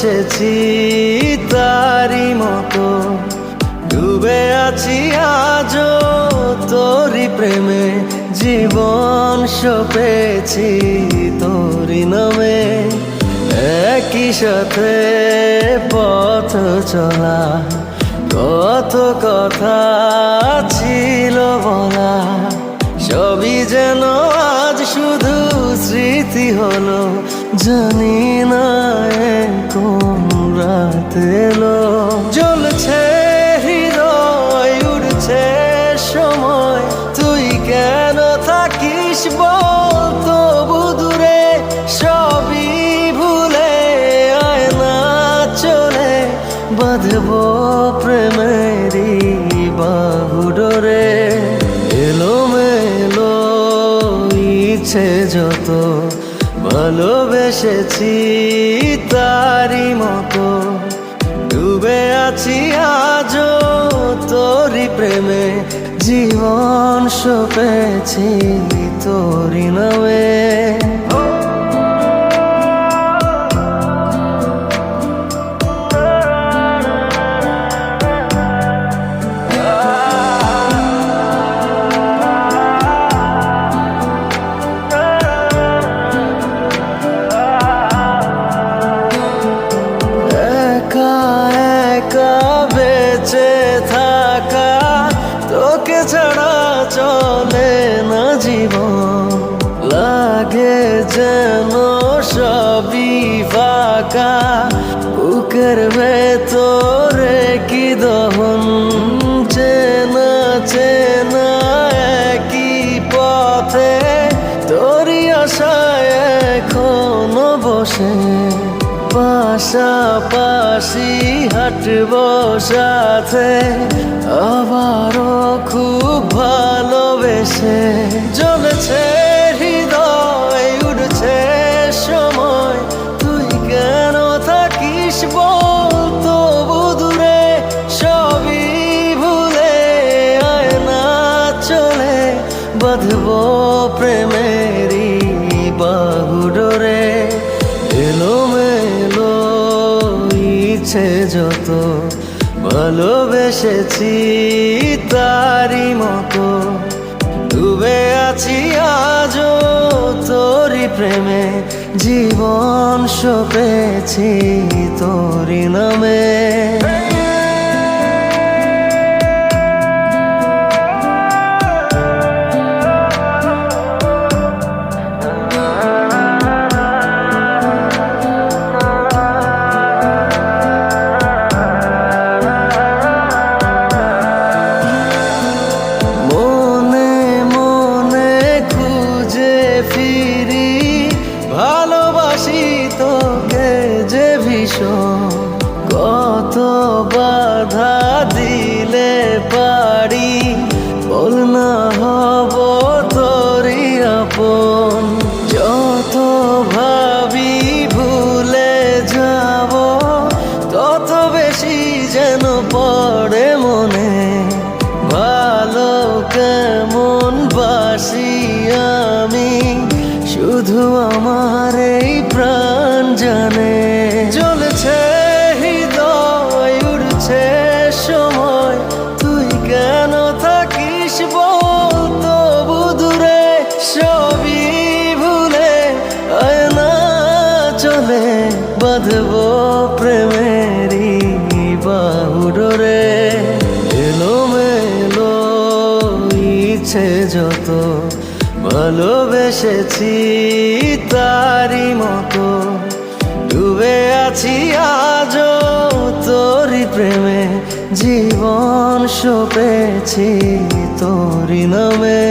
ভালোবেসেছি তারি মতো, ডুবে আছি আজও তোরি প্রেমে, জীবন সপেছি তোরি নামে। একই সাথে পথ চলা, কত কথা ছিল বলা, সবই যেন আজ শুধু স্মৃতি হলো। জানি না কোন রাত এলো, জ্বলছে হৃদয়, উড়ছে সময়, তুই কেন থাকিস বল তবু দূরে। সবই ভুলে আয় না চলে, বাঁধবো প্রেমেরই বাহু ডোরে। এলোমেলো ইচ্ছে যত, ভালোবেসেছি তারি মতো, ডুবে আছি আজও তোরি প্রেমে, জীবন সপেছি তোরি নামে। বেঁচে থাকা, তোকে ছাড়া চলে না জীবন, লাগে যেন সবই ফাঁকা, বুকের ভেতরে কি দহন। চেনা চেনা একই পথে, তোরই আশায় এখনো বসে, পাশাপাশি হাঁটবো সাথে, আবারও খুব ভালোবেসে। জ্বলছে হৃদয়, উড়ছে সময়, তুই কেন থাকিস বল তবু দূরে। সবই ভুলে আয় না চলে, বাঁধবো প্রেমেরই বাহু ডোরে। এলোমেলো ইচ্ছে যত, ভালোবেসেছি তারি মতো, ডুবে আছি আজও তোরি প্রেমে, জীবন সপেছি তোরি নামে। ভালোবাসি তোকে যে ভীষণ, কত বাধা দিলে পারি, বল না হব তোরই আপন। যত ভাবি ভুলে যাব, তত বেশি যেন পড়ে মনে, ভালো কেমন বাসি আমি, শুধু আমার এই প্রাণ জানে। জ্বলছে হৃদয়, উড়ছে সময়, তুই কেন থাকিস বল তবু দূরে। সবই ভুলে আয় না চলে, বাঁধবো প্রেমেরই বাহু ডোরে। এলোমেলো ইচ্ছে যত, ভালোবেসেছি তারি মতো, ডুবে আছি আজও তোরি প্রেমে, জীবন সপেছি তোরি নামে।